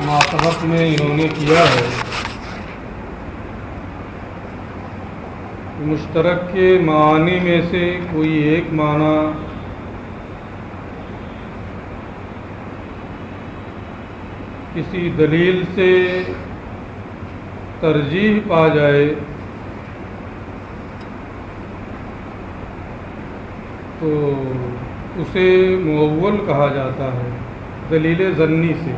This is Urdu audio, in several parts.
ماسبق میں انہوں نے کیا ہے، مشترک کے معانی میں سے کوئی ایک معنی کسی دلیل سے ترجیح پا جائے تو اسے مؤول کہا جاتا ہے، دلیل ظنی سے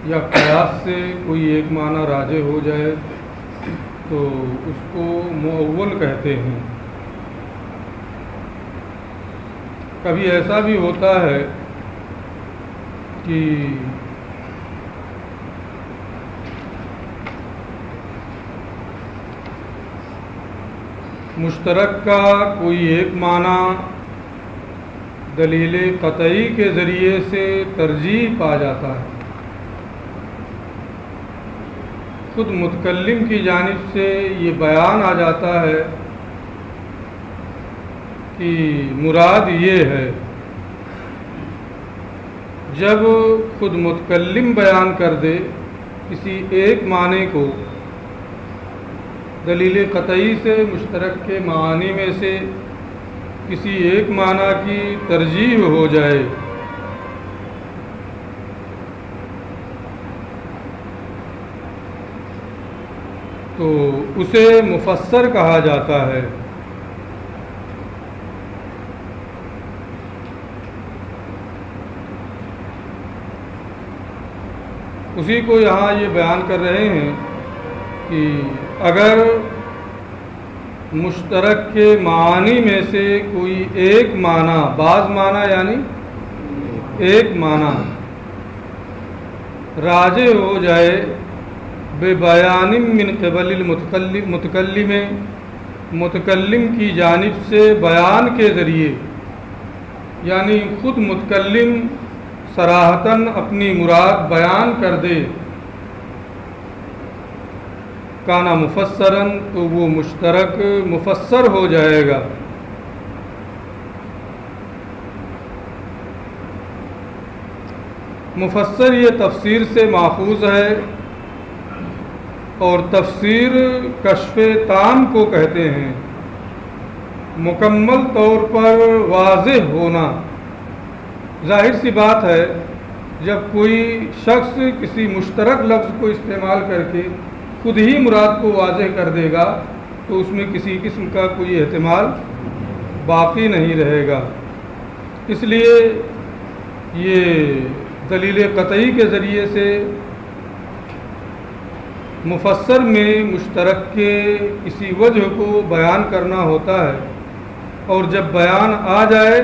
یا قیاس سے کوئی ایک معنی راجح ہو جائے تو اس کو مؤول کہتے ہیں۔ کبھی ایسا بھی ہوتا ہے کہ مشترک کا کوئی ایک معنی دلیل قطعی کے ذریعے سے ترجیح پا جاتا ہے، خود متکلم کی جانب سے یہ بیان آ جاتا ہے کہ مراد یہ ہے۔ جب خود متکلم بیان کر دے کسی ایک معنی کو دلیل قطعی سے مشترک کے معانی میں سے کسی ایک معنی کی ترجیح ہو جائے تو اسے مفسر کہا جاتا ہے۔ اسی کو یہاں یہ بیان کر رہے ہیں کہ اگر مشترک کے معانی میں سے کوئی ایک معنی، بعض معنی یعنی ایک معنی راجح ہو جائے بے بیان من قبل المتکلم، متکلم کی جانب سے بیان کے ذریعے، یعنی خود متکلم صراحتاً اپنی مراد بیان کر دے، کانا مفسراً تو وہ مشترک مفسر ہو جائے گا۔ مفسر یہ تفسیر سے ماخوذ ہے اور تفسیر کشف تام کو کہتے ہیں، مکمل طور پر واضح ہونا۔ ظاہر سی بات ہے جب کوئی شخص کسی مشترک لفظ کو استعمال کر کے خود ہی مراد کو واضح کر دے گا تو اس میں کسی قسم کا کوئی احتمال باقی نہیں رہے گا۔ اس لیے یہ دلیل قطعی کے ذریعے سے مفسر میں مشترک کے کسی وجہ کو بیان کرنا ہوتا ہے، اور جب بیان آ جائے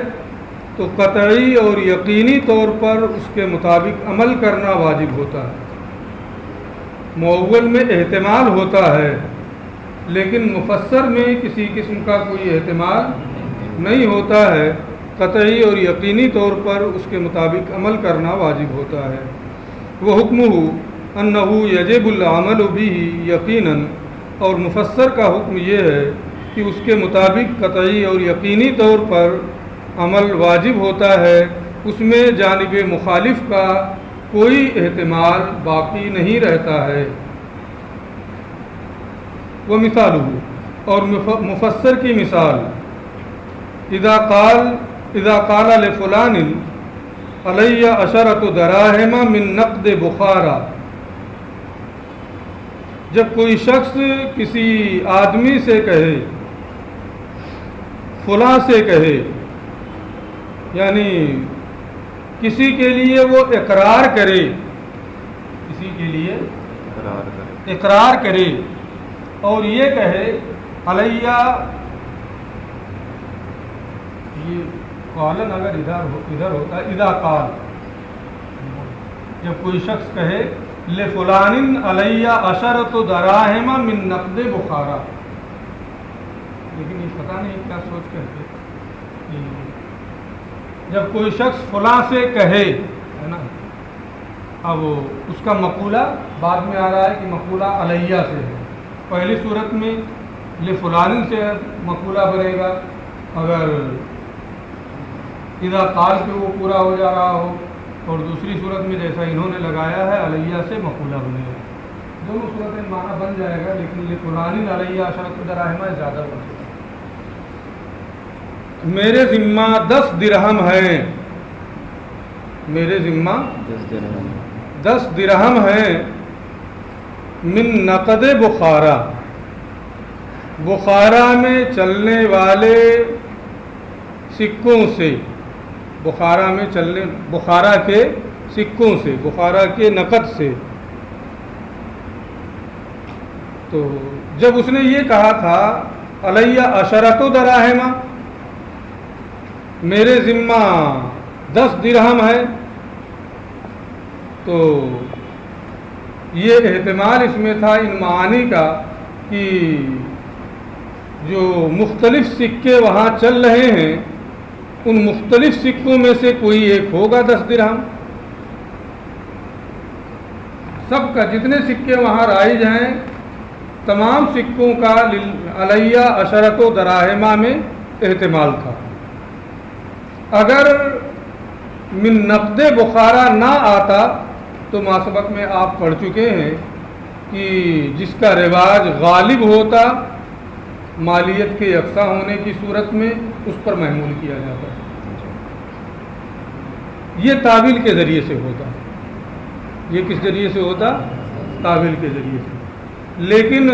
تو قطعی اور یقینی طور پر اس کے مطابق عمل کرنا واجب ہوتا ہے۔ مؤول میں احتمال ہوتا ہے لیکن مفسر میں کسی قسم کا کوئی احتمال نہیں ہوتا ہے، قطعی اور یقینی طور پر اس کے مطابق عمل کرنا واجب ہوتا ہے۔ وہ حکمہ انہ یجب العمل بہ یقیناً، اور مفسر کا حکم یہ ہے کہ اس کے مطابق قطعی اور یقینی طور پر عمل واجب ہوتا ہے، اس میں جانب مخالف کا کوئی احتمال باقی نہیں رہتا ہے۔ وہ مثالہ، اور مفسر کی مثال، اذا قال لفلان علی عشرۃ دراہم من نقد بخارا، جب کوئی شخص کسی آدمی سے کہے، فلاں سے کہے، یعنی کسی کے لیے وہ اقرار کرے، کسی کے لیے اقرار کرے اور یہ کہے علیہ، یہ قالن اگر ادھر ہوتا ہے اذا قال، جب کوئی شخص کہے لفلان علیہ عشرۃ دراہم من نقد بخارا، لیکن یہ پتہ نہیں کیا سوچ کر کے، جب کوئی شخص فلاں سے کہے، ہے نا، اب اس کا مقولہ بعد میں آ رہا ہے کہ مقولہ علیہ سے ہے۔ پہلی صورت میں لفلان سے مقولہ بنے گا اگر اذا قال پہ وہ پورا ہو جا رہا ہو، اور دوسری صورت میں جیسا انہوں نے لگایا ہے علیہ سے مقولہ بنے گا. دونوں صورتیں معنی بن جائے گا، لیکن یہ قرآن علیہ عشرۃ دراہمہ زیادہ بن جائے گا. میرے ذمہ 10 درہم ہیں، میرے ذمہ 10 درہم ہیں من نقد بخارا، بخارا میں چلنے والے سکوں سے، بخارا میں چلنے، بخارا کے سکوں سے، بخارا کے نقد سے. تو جب اس نے یہ کہا تھا علیہ عشرۃ دراہمہ، میرے ذمہ 10 درہم ہے، تو یہ احتمال اس میں تھا ان معانی کا کہ جو مختلف سکے وہاں چل رہے ہیں ان مختلف سکوں میں سے کوئی ایک ہوگا 10 درہم. سب کا جتنے سکے وہاں رائج ہیں تمام سکوں کا علیہ عشرۃ دراہمہ میں احتمال تھا. اگر من نقد بخارا نہ آتا تو ماسبق میں آپ پڑھ چکے ہیں کہ جس کا رواج غالب ہوتا مالیت کے یکساں ہونے کی صورت میں اس پر محمول کیا جاتا. یہ تعویل کے ذریعے سے ہوتا. یہ کس ذریعے سے ہوتا؟ تعویل کے ذریعے سے. لیکن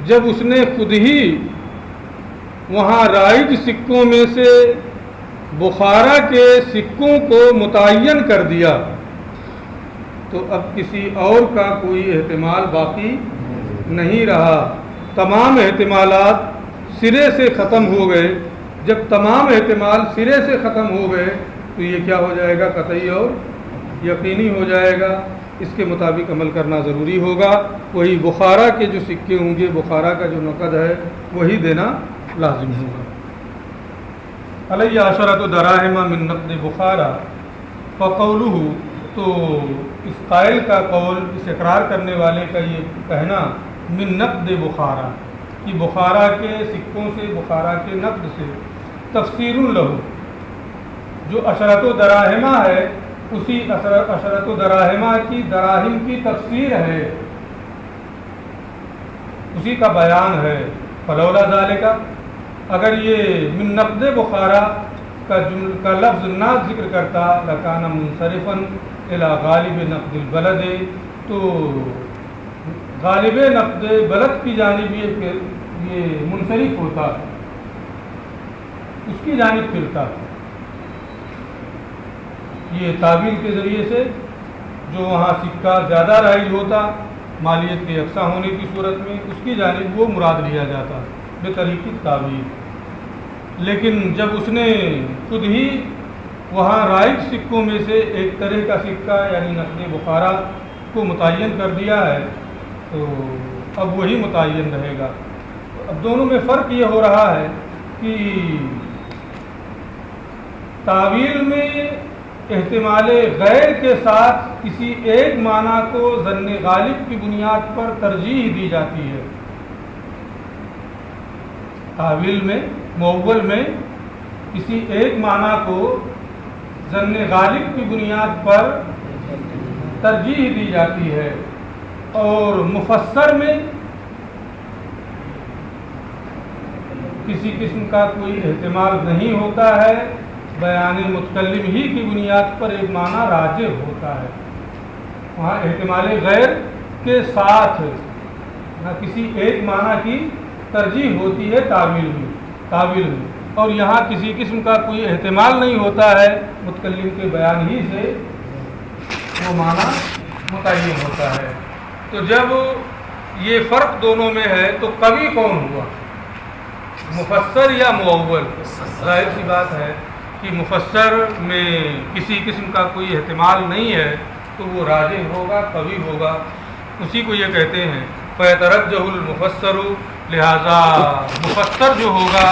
جب اس نے خود ہی وہاں رائج سکوں میں سے بخارا کے سکوں کو متعین کر دیا تو اب کسی اور کا کوئی احتمال باقی نہیں رہا. تمام احتمالات سرے سے ختم ہو گئے. جب تمام احتمال سرے سے ختم ہو گئے تو یہ کیا ہو جائے گا؟ قطعی اور یقینی ہو جائے گا. اس کے مطابق عمل کرنا ضروری ہوگا. وہی بخارا کے جو سکے ہوں گے، بخارا کا جو نقد ہے وہی دینا لازم ہوگا. علیہ عشرۃ دراہمہ من نقد بخارا فقولہ، تو اس قائل کا قول، اس اقرار کرنے والے کا یہ کہنا من نقد بخارا کہ بخارا کے سکوں سے، بخارا کے نقد سے، تفسیر لہو، جو عشرۃ دراہمہ ہے اسی عشرۃ دراہمہ کی دراہم کی تفسیر ہے، اسی کا بیان ہے. فلولا ذالک، اگر یہ من نقد بخارا کا لفظ نہ ذکر کرتا لکان منصرفا الی غالب نقد البلد، تو غالب نقد بلد کی جانب یہ منصرف ہوتا، اس کی جانب پھرتا. یہ تعویل کے ذریعے سے جو وہاں سکہ زیادہ رائج ہوتا مالیت کے یکساں ہونے کی صورت میں، اس کی جانب وہ مراد لیا جاتا بے طریق تعویل. لیکن جب اس نے خود ہی وہاں رائج سکوں میں سے ایک طرح کا سکہ یعنی نقد بخارا کو متعین کر دیا ہے تو اب وہی متعین رہے گا. اب دونوں میں فرق یہ ہو رہا ہے کہ تعویل میں احتمال غیر کے ساتھ کسی ایک معنی کو ظن غالب کی بنیاد پر ترجیح دی جاتی ہے. تعویل میں، مؤول میں کسی ایک معنی کو ظن غالب کی بنیاد پر ترجیح دی جاتی ہے، اور مفسر میں کسی قسم کا کوئی احتمال نہیں ہوتا ہے، بیان متکلم ہی کی بنیاد پر ایک معنی راجح ہوتا ہے. وہاں احتمال غیر کے ساتھ نہ کسی ایک معنی کی ترجیح ہوتی ہے تعویل میں، اور یہاں کسی قسم کا کوئی احتمال نہیں ہوتا ہے، متکلم کے بیان ہی سے وہ معنی متعین ہوتا ہے. تو جب یہ فرق دونوں میں ہے تو قوی کون ہوا، مفسر یا مؤول؟ ظاہر سی بات ہے کہ مفسر میں کسی قسم کا کوئی احتمال نہیں ہے تو وہ راجح ہوگا، قوی ہوگا. اسی کو یہ کہتے ہیں فیترجح المفسر، لہذا مفسر جو ہوگا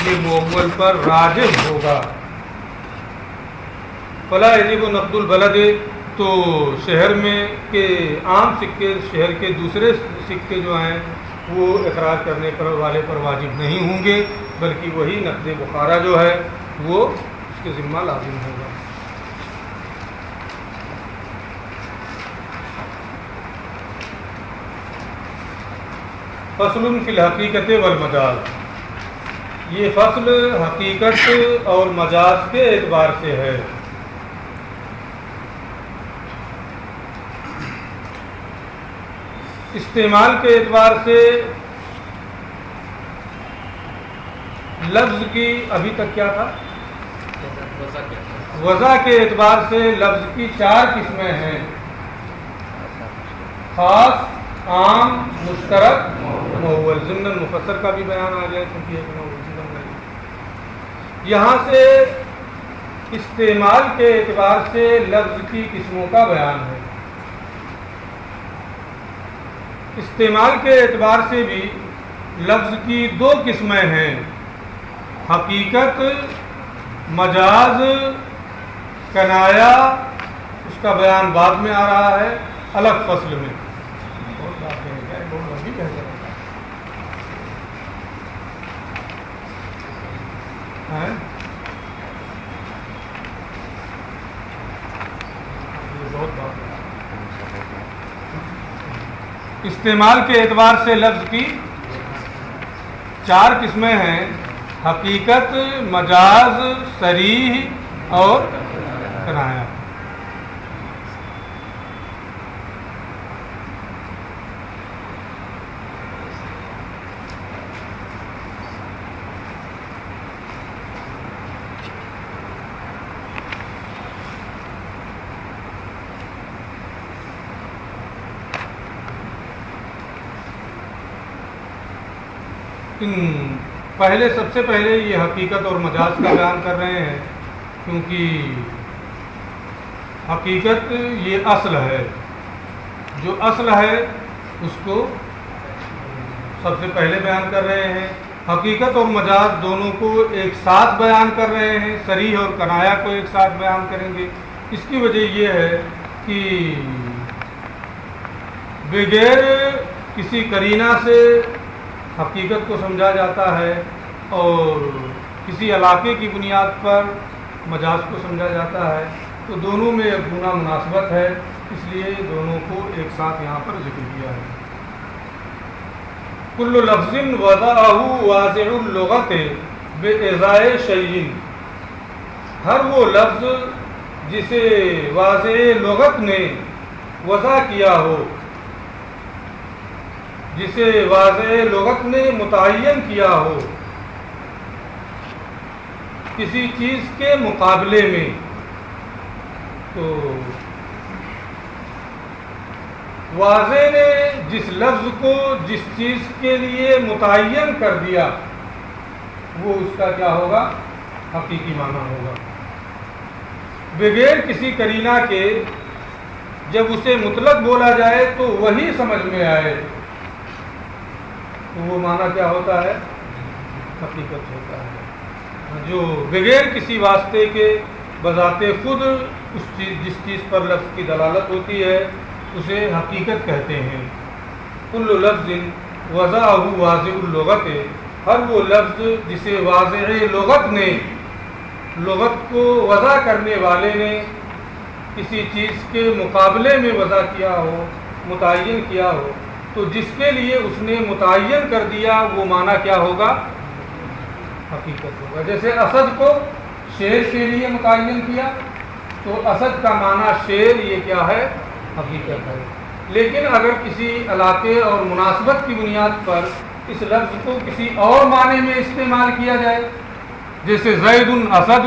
یہ مؤول پر راجح ہوگا. فلا یجب نقد البلد، تو شہر میں کے عام سکے، شہر کے دوسرے سکے جو ہیں وہ اقرار کرنے پر والے پر واجب نہیں ہوں گے، بلکہ وہی نقد بخارا جو ہے وہ اس کے ذمہ لازم ہوگا. فصل فی الحقیقت والمجاز، یہ فصل حقیقت اور مجاز کے اعتبار سے ہے۔ استعمال کے اعتبار سے لفظ کی ابھی تک کیا تھا؟ وضع کے اعتبار سے لفظ کی 4 قسمیں ہیں: خاص، عام، مشترک، مؤول۔ ضمن مفسر کا بھی بیان آ گیا کیونکہ یہاں سے استعمال کے اعتبار سے لفظ کی قسموں کا بیان ہے۔ استعمال کے اعتبار سے بھی لفظ کی 2 قسمیں ہیں: حقیقت، مجاز، کنایا۔ اس کا بیان بعد میں آ رہا ہے الگ فصل میں۔ استعمال کے اعتبار سے لفظ کی 4 قسمیں ہیں: حقیقت، مجاز، صریح اور کنایا۔ سب سے پہلے یہ حقیقت اور مجاز کا بیان کر رہے ہیں، کیونکہ حقیقت یہ اصل ہے، جو اصل ہے اس کو سب سے پہلے بیان کر رہے ہیں۔ حقیقت اور مجاز دونوں کو ایک ساتھ بیان کر رہے ہیں، صریح اور کنایا کو ایک ساتھ بیان کریں گے۔ اس کی وجہ یہ ہے کہ بغیر کسی قرینہ سے حقیقت کو سمجھا جاتا ہے اور کسی علاقے کی بنیاد پر مجاز کو سمجھا جاتا ہے، تو دونوں میں ایک گنا مناسبت ہے، اس لیے دونوں کو ایک ساتھ یہاں پر ذکر کیا ہے۔ کل لفظ وضعہ واضع اللغت بإضاء شیء، ہر وہ لفظ جسے واضع لغت نے وضع کیا ہو، جسے واضع لغت نے متعین کیا ہو کسی چیز کے مقابلے میں، تو واضع نے جس لفظ کو جس چیز کے لیے متعین کر دیا وہ اس کا کیا ہوگا؟ حقیقی معنی ہوگا۔ بغیر کسی قرینہ کے جب اسے مطلق بولا جائے تو وہی سمجھ میں آئے تو وہ معنی کیا ہوتا ہے؟ حقیقت ہوتا ہے۔ جو بغیر کسی واسطے کے بذات خود جس چیز پر لفظ کی دلالت ہوتی ہے اسے حقیقت کہتے ہیں۔ کل لفظ وضعہ واضع اللغت، ہر وہ لفظ جسے واضع لغت نے، لغت کو وضع کرنے والے نے کسی چیز کے مقابلے میں وضع کیا ہو، متعین کیا ہو، تو جس کے لیے اس نے متعین کر دیا وہ معنی کیا ہوگا؟ حقیقت ہوگا۔ جیسے اسد کو شیر کے لیے متعین کیا تو اسد کا معنی شیر، یہ کیا ہے؟ حقیقت ہے۔ لیکن اگر کسی علاقے اور مناسبت کی بنیاد پر اس لفظ کو کسی اور معنی میں استعمال کیا جائے، جیسے زید اسد،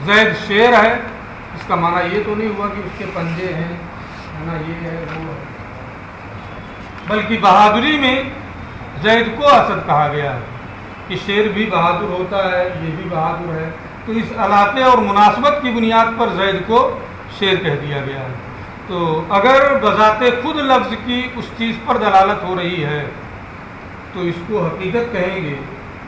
زید شیر ہے، اس کا معنی یہ تو نہیں ہوا کہ اس کے پنجے ہیں، معنی یہ ہے وہ ہے، بلکہ بہادری میں زید کو اسد کہا گیا ہے کہ شیر بھی بہادر ہوتا ہے، یہ بھی بہادر ہے، تو اس علاقے اور مناسبت کی بنیاد پر زید کو شیر کہہ دیا گیا ہے۔ تو اگر بذات خود لفظ کی اس چیز پر دلالت ہو رہی ہے تو اس کو حقیقت کہیں گے،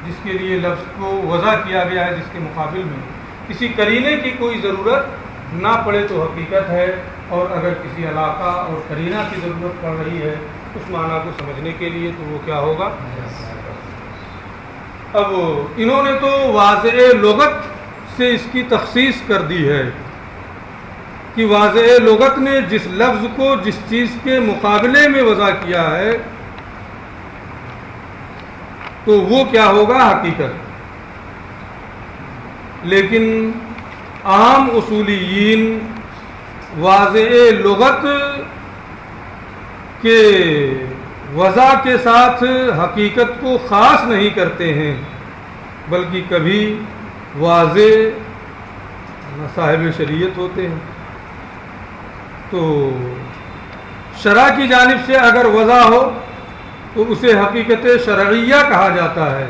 جس کے لیے لفظ کو وضع کیا گیا ہے، جس کے مقابل میں کسی قرینے کی کوئی ضرورت نہ پڑے تو حقیقت ہے، اور اگر کسی علاقہ اور قرینہ کی ضرورت پڑ رہی ہے اس معنی کو سمجھنے کے لیے تو وہ کیا ہوگا؟ اب انہوں نے تو واضع لغت سے اس کی تخصیص کر دی ہے کہ واضع لغت نے جس لفظ کو جس چیز کے مقابلے میں وضع کیا ہے تو وہ کیا ہوگا؟ حقیقت۔ لیکن عام اصولیین واضح لغت کے وضع کے ساتھ حقیقت کو خاص نہیں کرتے ہیں، بلکہ کبھی واضح صاحب شریعت ہوتے ہیں۔ تو شرع کی جانب سے اگر وضع ہو تو اسے حقیقت شرعیہ کہا جاتا ہے،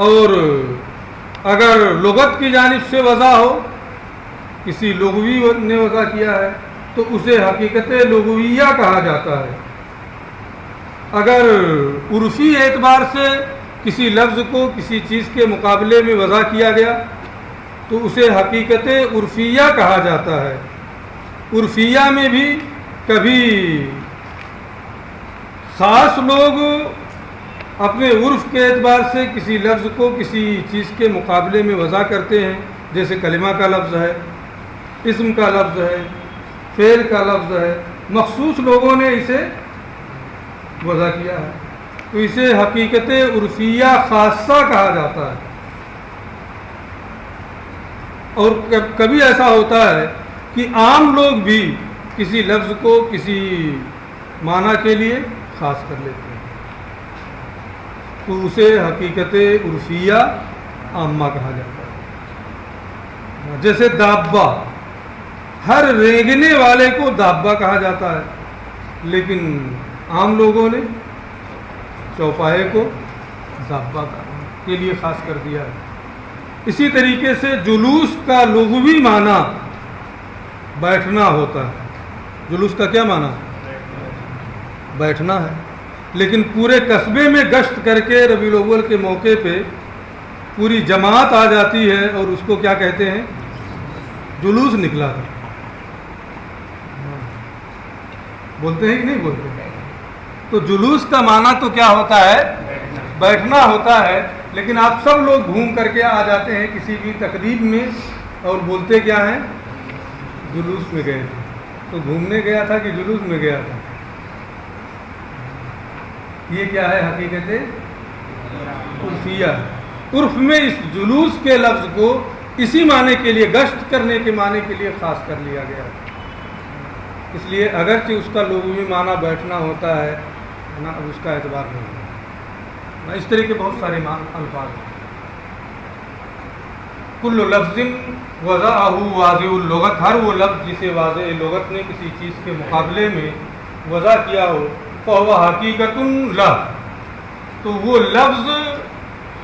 اور اگر لغت کی جانب سے وضع ہو، کسی لغوی نے وضع کیا ہے تو اسے حقیقت لغویہ کہا جاتا ہے۔ اگر عرفی اعتبار سے کسی لفظ کو کسی چیز کے مقابلے میں وضع کیا گیا تو اسے حقیقت عرفیہ کہا جاتا ہے۔ عرفیہ میں بھی کبھی خاص لوگ اپنے عرف کے اعتبار سے کسی لفظ کو کسی چیز کے مقابلے میں وضع کرتے ہیں، جیسے کلمہ کا لفظ ہے، اسم کا لفظ ہے، فعل کا لفظ ہے، مخصوص لوگوں نے اسے وضع کیا ہے، تو اسے حقیقت عرفیہ خاصہ کہا جاتا ہے۔ اور کبھی ایسا ہوتا ہے کہ عام لوگ بھی کسی لفظ کو کسی معنی کے لیے خاص کر لیتے ہیں، تو اسے حقیقت عرفیہ عامہ کہا جاتا ہے۔ جیسے دابہ، ہر رینگنے والے کو دابہ کہا جاتا ہے، لیکن عام لوگوں نے چوپائے کو دابہ کے لیے خاص کر دیا ہے۔ اسی طریقے سے جلوس کا لغوی معنی بیٹھنا ہوتا ہے۔ جلوس کا کیا معنی؟ بیٹھنا ہے، لیکن پورے قصبے میں گشت کر کے ربیع الاول کے موقع پہ پوری جماعت آ جاتی ہے اور اس کو کیا کہتے ہیں؟ جلوس نکلا ہے۔ بولتے ہیں کہ نہیں بولتے؟ تو جلوس کا معنی تو کیا ہوتا ہے؟ بیٹھنا ہوتا ہے، لیکن آپ سب لوگ گھوم کر کے آ جاتے ہیں کسی بھی تقریب میں اور بولتے کیا ہیں؟ جلوس میں گئے تھے۔ تو گھومنے گیا تھا کہ جلوس میں گیا تھا؟ یہ کیا ہے؟ حقیقت عرفیہ۔ عرف میں اس جلوس کے لفظ کو اسی معنی کے لیے، گشت کرنے کے معنی کے لیے خاص کر لیا گیا ہے۔ اس لیے اگرچہ اس کا لغوی معنی بیٹھنا ہوتا ہے نا، اب اس کا اعتبار نہیں ہے۔ اس طرح کے بہت سارے الفاظ ہیں۔ کل لفظ وضعہ واضح اللغت، ہر وہ لفظ جسے واضح لغت نے کسی چیز کے مقابلے میں وضع کیا ہو، فہو حقیقت لہ، تو وہ لفظ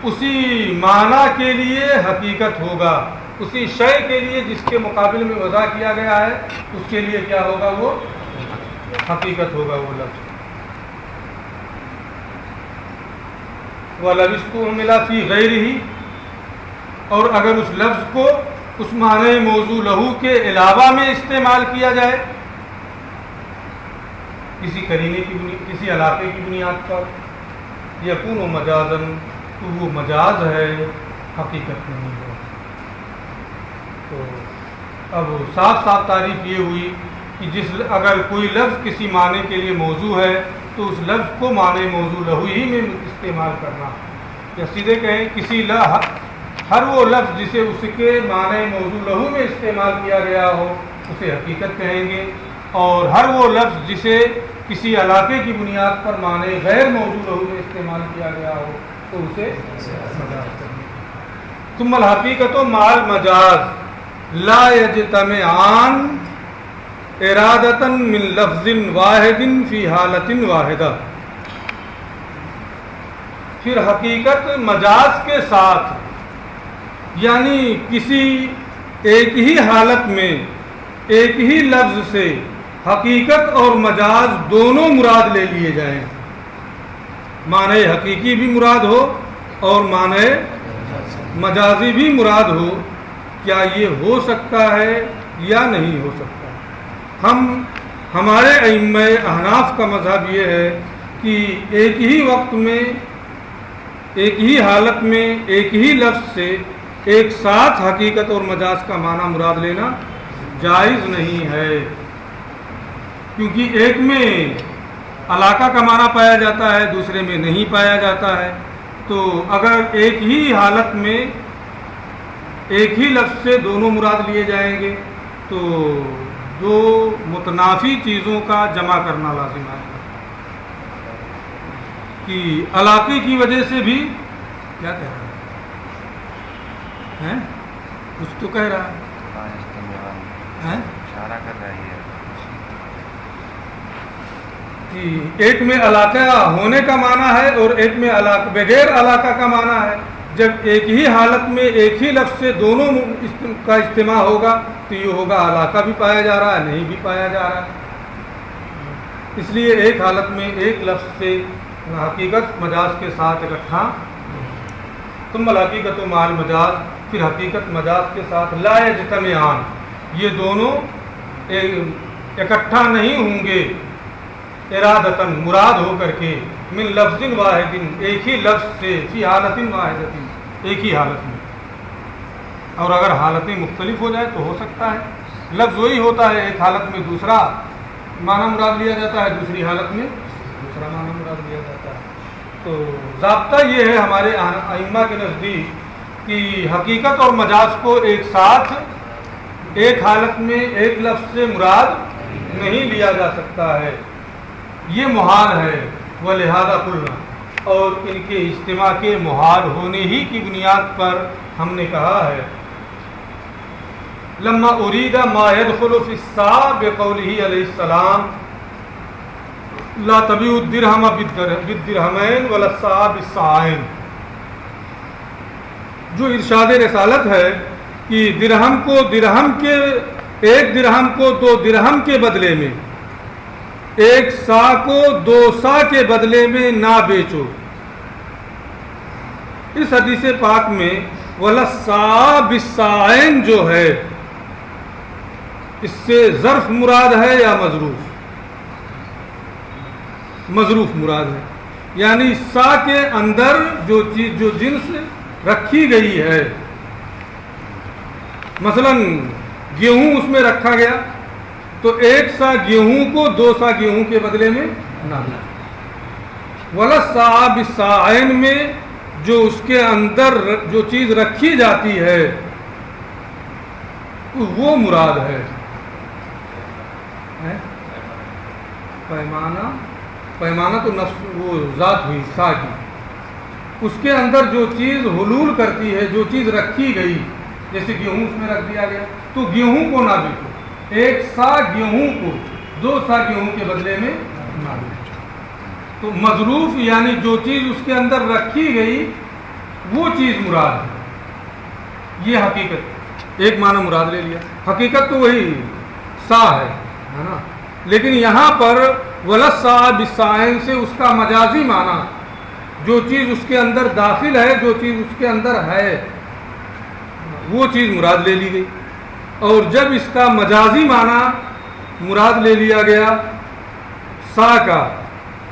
اسی معنی کے لیے حقیقت ہوگا، اسی شے کے لیے جس کے مقابلے میں وضع کیا گیا ہے اس کے لیے کیا ہوگا؟ وہ حقیقت ہوگا وہ لفظ۔ وَلَوِ اسْتُعْمِلَ فِي غَيْرِهِ، اور اگر اس لفظ کو اس معنی موضوع لہو کے علاوہ میں استعمال کیا جائے، کسی قرینے کی بنیاد، کسی علاقے کی بنیاد پر، یکون مجازن، تو وہ مجاز ہے، حقیقت نہیں ہے۔ تو اب صاف صاف تعریف یہ ہوئی کہ اگر کوئی لفظ کسی معنی کے لیے موضوع ہے تو اس لفظ کو معنی موضوع لہو ہی میں استعمال کرنا، یا سیدھے کہیں ہر وہ لفظ جسے اس کے معنی موضوع لہو میں استعمال کیا گیا ہو اسے حقیقت کہیں گے، اور ہر وہ لفظ جسے کسی علاقے کی بنیاد پر معنی غیر موضوع لہو میں استعمال کیا گیا ہو تو اسے مجاز کہیں گے۔ ثم الحقیقت مع المجاز لا یجتمعان ارادۃ من لفظ واحد فی حالۃ واحدہ، پھر حقیقت مجاز کے ساتھ، یعنی کسی ایک ہی حالت میں ایک ہی لفظ سے حقیقت اور مجاز دونوں مراد لے لیے جائیں، معنی حقیقی بھی مراد ہو اور معنی مجازی بھی مراد ہو، کیا یہ ہو سکتا ہے یا نہیں ہو سکتا؟ ہمارے ائمہ احناف کا مذہب یہ ہے کہ ایک ہی وقت میں ایک ہی حالت میں ایک ہی لفظ سے ایک ساتھ حقیقت اور مجاز کا معنی مراد لینا جائز نہیں ہے، کیونکہ ایک میں علاقہ کا معنی پایا جاتا ہے، دوسرے میں نہیں پایا جاتا ہے. تو اگر ایک ہی حالت میں ایک ہی لفظ سے دونوں مراد لیے جائیں گے تو دو متنافی چیزوں کا جمع کرنا لازم ہے کہ علاقے کی وجہ سے بھی کیا کہہ رہا ہے کچھ تو کہہ رہا ہے اشارہ کر رہی ہے کہ ایک میں علاقہ ہونے کا معنی ہے اور ایک میں بغیر علاقہ کا معنی ہے. جب ایک ہی حالت میں ایک ہی لفظ سے دونوں کا اجتماع ہوگا تو یہ ہوگا علاقہ بھی پایا جا رہا ہے، نہیں بھی پایا جا رہا ہے. اس لیے ایک حالت میں ایک لفظ سے حقیقت مجاز کے ساتھ اکٹھا، ثم الحقیقت و مع المجاز، پھر حقیقت مجاز کے ساتھ لا یجتمعان، یہ دونوں اکٹھا نہیں ہوں گے ارادتاً مراد ہو کر کے، من لفظ واحد، ایک ہی لفظ سے، فی حالت واحدۃ، ایک ہی حالت میں. اور اگر حالتیں مختلف ہو جائے تو ہو سکتا ہے لفظ وہی ہوتا ہے، ایک حالت میں دوسرا معنی مراد لیا جاتا ہے، دوسری حالت میں دوسرا معنی مراد لیا جاتا ہے. تو ضابطہ یہ ہے ہمارے ائمہ کے نزدیک کہ حقیقت اور مجاز کو ایک ساتھ ایک حالت میں ایک لفظ سے مراد نہیں لیا جا سکتا ہے، یہ محال ہے. ولہذا قلنا، اور ان کے اجتماع کے محال ہونے ہی کی بنیاد پر ہم نے کہا ہے لما ارید ما يدخل في الساعة بقوله علیہ السلام لا تبیع الدرہم بالدرہمین ولا الساعة بالساعین، جو ارشاد رسالت ہے کہ درہم کو درہم کے ایک درہم کو دو درہم کے بدلے میں، ایک سا کو دو سا کے بدلے میں نہ بیچو. اس حدیث پاک میں وَلَسَّا بِالسَّاعِن جو ہے اس سے ظرف مراد ہے یا مظروف؟ مظروف مراد ہے، یعنی سا کے اندر جو چیز جو جنس رکھی گئی ہے، مثلا گیہوں اس میں رکھا گیا تو ایک سا گیہوں کو دو سا گیہوں کے بدلے میں نہ دو. وَلَسَّا بِالسَّاعِن میں جو اس کے اندر جو چیز رکھی جاتی ہے وہ مراد ہے. پیمانہ تو نفس وہ ذات ہوئی سا کی، اس کے اندر جو چیز حلول کرتی ہے، جو چیز رکھی گئی، جیسے گیہوں اس میں رکھ دیا گیا تو گیہوں کو نہ بیچو، ایک سا گیہوں کو دو سا گیہوں کے بدلے میں نہ بیچو. تو مظروف یعنی جو چیز اس کے اندر رکھی گئی وہ چیز مراد ہے. یہ حقیقت ایک معنی مراد لے لیا، حقیقت تو وہی سا ہے نا، لیکن یہاں پر وَلَسَّا بِالسَّاعِن سے اس کا مجازی معنی، جو چیز اس کے اندر داخل ہے، جو چیز اس کے اندر ہے وہ چیز مراد لے لی گئی. اور جب اس کا مجازی معنی مراد لے لیا گیا سا کا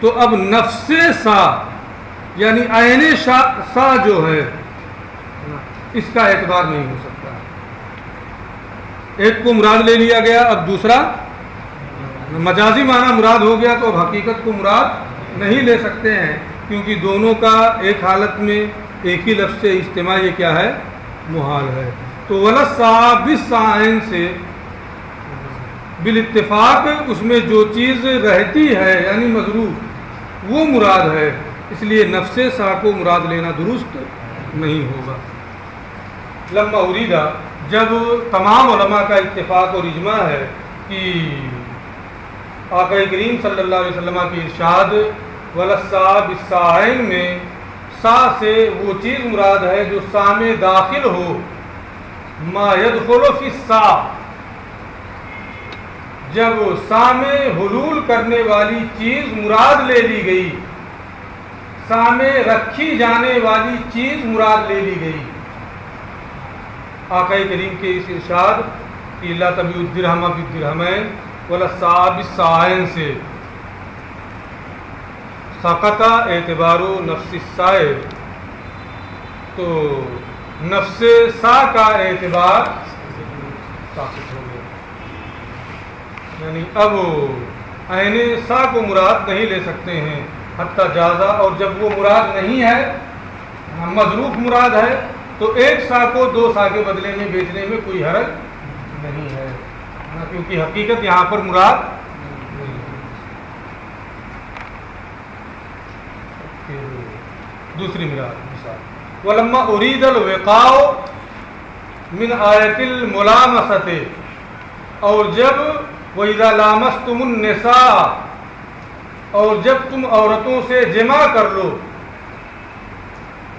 تو اب نفس سا یعنی عین سا جو ہے اس کا اعتبار نہیں ہو سکتا. ایک کو مراد لے لیا گیا، اب دوسرا مجازی معنی مراد ہو گیا تو اب حقیقت کو مراد نہیں لے سکتے ہیں، کیونکہ دونوں کا ایک حالت میں ایک ہی لفظ سے اجتماع یہ کیا ہے؟ محال ہے. تو وَلَسَّا بِالسَّاعِن سے بالاتفاق اس میں جو چیز رہتی ہے یعنی مظروف وہ مراد ہے، اس لیے نفس سا کو مراد لینا درست نہیں ہوگا. لما اریدہ، جب تمام علماء کا اتفاق اور اجماع ہے کہ آقا کریم صلی اللہ علیہ وسلم کی ارشاد وَلَسَّا بِالسَّاعِن میں سا سے وہ چیز مراد ہے جو سا میں داخل ہو، ما يدخل فی السا، جب سا میں حلول کرنے والی چیز مراد لے لی گئی، سا میں رکھی جانے والی چیز مراد لے لی گئی. آقا کریم کے اس ارشاد کہ لا تبیع الدرہم بالدرہمین ولا الساع بالساعین سے سقط اعتبار نفس السائے، تو نفس سا کا اعتبار ساقط ہو گیا. یعنی اب عین سا کو مراد نہیں لے سکتے ہیں حتی جازہ، اور جب وہ مراد نہیں ہے، مظروف مراد ہے، تو ایک سا کو 2 سا کے بدلے میں بیچنے میں کوئی حرج نہیں ہے، کیونکہ حقیقت یہاں پر مراد نہیں ہے۔ دوسری مثال وَلَمَّا أُرِيدَ الْوِقَاءُ مِنْ آیَةِ الْمُلَامَسَةِ، اور جب وَإِذَا لَامَسْتُمُ النِّسَاءَ، اور جب تم عورتوں سے جمع کر لو،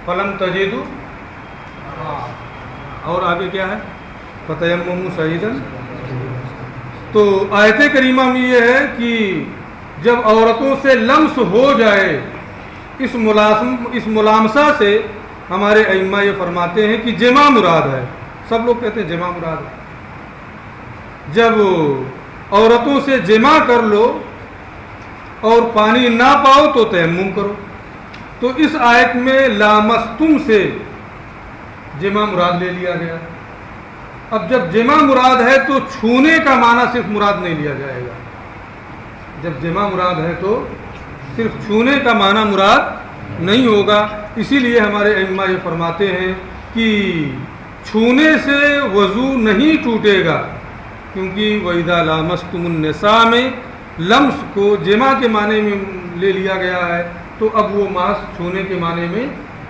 فَلَمْ تَجِدُوا، اور آگے کیا ہے، فَتَيَمَّمُوا صَعِيدًا۔ تو آیت کریمہ میں یہ ہے کہ جب عورتوں سے لمس ہو جائے، اس ملامسہ سے ہمارے ائمہ یہ فرماتے ہیں کہ جمع مراد ہے، سب لوگ کہتے ہیں جمع مراد ہے۔ جب عورتوں سے جمع کر لو اور پانی نہ پاؤ تو تیمم کرو، تو اس آیت میں لامستم سے جمع مراد لے لیا گیا۔ اب جب جمع مراد ہے تو چھونے کا معنی صرف مراد نہیں لیا جائے گا، جب جمع مراد ہے تو صرف چھونے کا معنی مراد نہیں ہوگا، اسی لیے ہمارے ائمہ یہ فرماتے ہیں کہ چھونے سے وضو نہیں ٹوٹے گا، کیونکہ وَإِذَا لَامَسْتُمُ النِّسَاءَ میں لمس کو جمع کے معنی میں لے لیا گیا ہے، تو اب وہ ماس چھونے کے معنی میں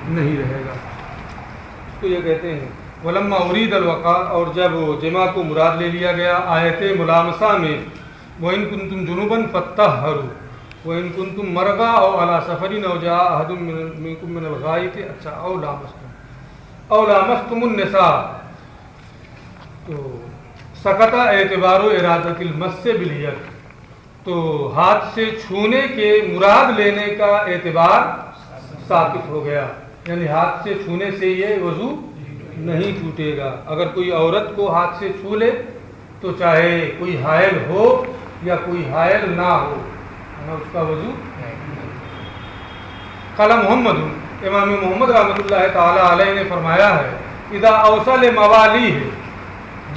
نہیں رہے گا۔ تو یہ کہتے ہیں وَلَمَّا أُرِيدَ الْوَقَاءَ، اور جب جمع کو مراد لے لیا گیا آیت ملامسہ میں، وَإِن كُنتُمْ جُنُبًا فَاتَّطَهَّرُوا وَإِن كُنتُم مَرْضَىٰ أَوْ عَلَىٰ سَفَرٍ أَوْ جَاءَ أَحَدٌ مِّنكُم مِّنَ الْغَائِطِ، اچھا أَوْ لَامَسْتُمُ النِّسَاءَ، تو سقط اعتبار و ارادۃ المس بالید، تو ہاتھ سے چھونے کے مراد لینے کا اعتبار ثابت ہو گیا، یعنی ہاتھ سے چھونے سے یہ وضو نہیں ٹوٹے گا۔ اگر کوئی عورت کو ہاتھ سے چھو لے تو چاہے کوئی حائل ہو یا کوئی حائل نہ ہو، اس کا وضو قال محمد، امام محمد رحمۃ اللہ تعالی علیہ نے فرمایا ہے، اذا اوصل موالی ہے،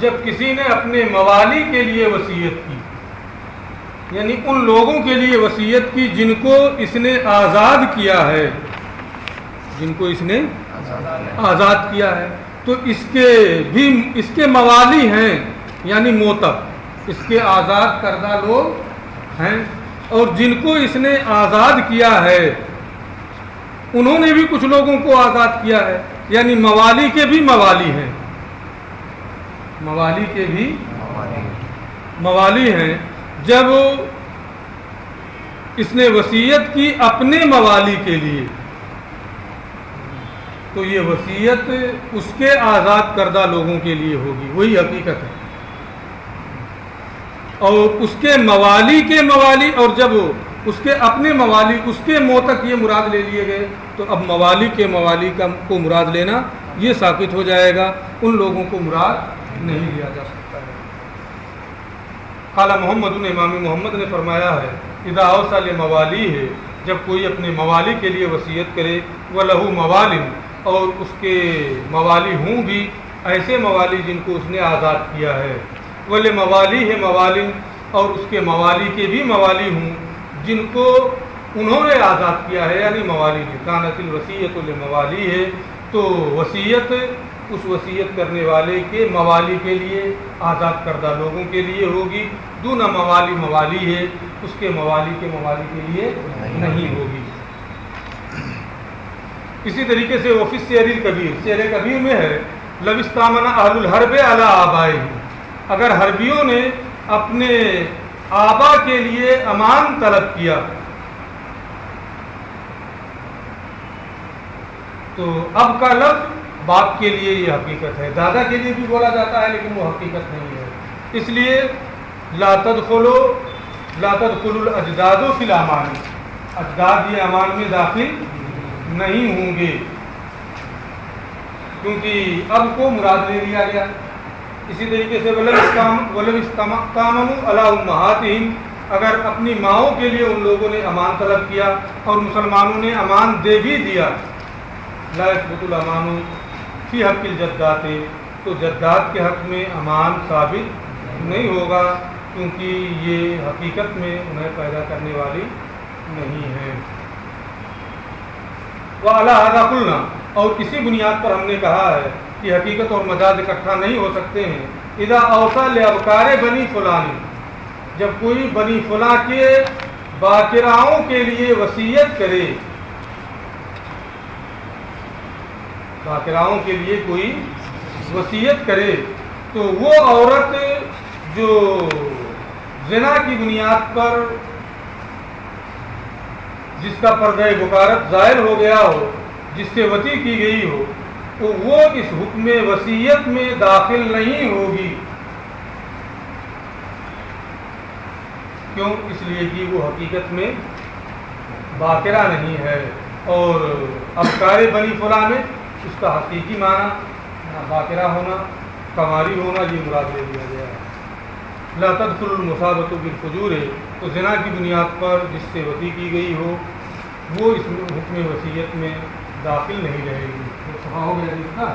جب کسی نے اپنے موالی کے لیے وصیت کی، یعنی ان لوگوں کے لیے وصیت کی جن کو اس نے آزاد کیا ہے، جن کو اس نے آزاد کیا ہے، تو اس کے موالی ہیں، یعنی موتب، اس کے آزاد کردہ لوگ ہیں، اور جن کو اس نے آزاد کیا ہے انہوں نے بھی کچھ لوگوں کو آزاد کیا ہے، یعنی موالی کے بھی موالی ہیں، موالی کے بھی موالی ہیں۔ جب اس نے وصیت کی اپنے موالی کے لیے تو یہ وصیت اس کے آزاد کردہ لوگوں کے لیے ہوگی، وہی حقیقت ہے، اور اس کے موالی کے موالی، اور جب اس کے اپنے موالی، اس کے موتک یہ مراد لے لیے گئے، تو اب موالی کے موالی کو مراد لینا یہ ثابت ہو جائے گا، ان لوگوں کو مراد نہیں لیا جا سکتا ہے۔ قال محمد، امام محمد نے فرمایا ہے، اذا اوصى لموالی ہے، جب کوئی اپنے موالی کے لیے وصیت کرے، وَلَهُ مَوَالٍ، اور اس کے موالی ہوں بھی ایسے موالی جن کو اس نے آزاد کیا ہے، وَلِمَوَالِيهِ مَوَالٍ، اور اس کے موالی کے بھی موالی ہوں جن کو انہوں نے آزاد کیا ہے، یعنی موالی نے، کانت الوصیۃ لموالی ہے، تو وصیت اس وصیت کرنے والے کے موالی کے لیے، آزاد کردہ لوگوں کے لیے ہوگی، دون موالی ہے، اس کے موالی کے لیے نہیں ہوگی۔ اسی طریقے سے وفی السیر الکبیر، سیر کبیر میں ہے، لو استامن اہل الحرب علی آبائہم، اگر حربیوں نے اپنے آبا کے لیے امان طلب کیا، تو اب کا لفظ باپ کے لیے یہ حقیقت ہے، دادا کے لیے بھی بولا جاتا ہے لیکن وہ حقیقت نہیں ہے، اس لیے لا تدخلوا الاجداد فی الامان، اجداد یہ امان میں داخل نہیں ہوں گے، کیونکہ اب کو مراد لے لیا گیا۔ اسی طریقے سے وَلَوْ اسْتَمَعْتَمَنُوا عَلَىٰ أُمَّهَاتِهِمْ، اگر اپنی ماؤں کے لیے ان لوگوں نے امان طلب کیا اور مسلمانوں نے امان دے بھی دیا، لا يثبت الأمان فی حق الجدات، تو جدات کے حق میں امان ثابت نہیں ہوگا، کیونکہ یہ حقیقت میں انہیں پیدا کرنے والی نہیں ہے۔ وَعَلَىٰ هَذَا قُلْنَا، اور اسی بنیاد پر ہم نے کہا ہے کہ حقیقت اور مجاز اکٹھا نہیں ہو سکتے ہیں۔ اذا اوصى لابکار بنی فلان، جب کوئی بنی فلاں کے باقراؤں کے لیے وصیت کرے، باقراؤں کے لیے کوئی وصیت کرے، تو وہ عورت جو زنا کی بنیاد پر جس کا پردہ بکارت ظاہر ہو گیا ہو، جس سے وصی کی گئی ہو، تو وہ اس حکم وصیت میں داخل نہیں ہوگی۔ کیوں؟ اس لیے کہ وہ حقیقت میں باقرہ نہیں ہے، اور ابکار بنی فلاں میں اس کا حقیقی معنی باقرہ ہونا، کنواری ہونا، یہ مراد لے لیا گیا ہے۔ لا تدخل المصابۃ بالفجور، تو زنا کی بنیاد پر جس سے وصی کی گئی ہو وہ اس حکم وصیت میں داخل نہیں رہے گی۔ تو ہو گیا جس کا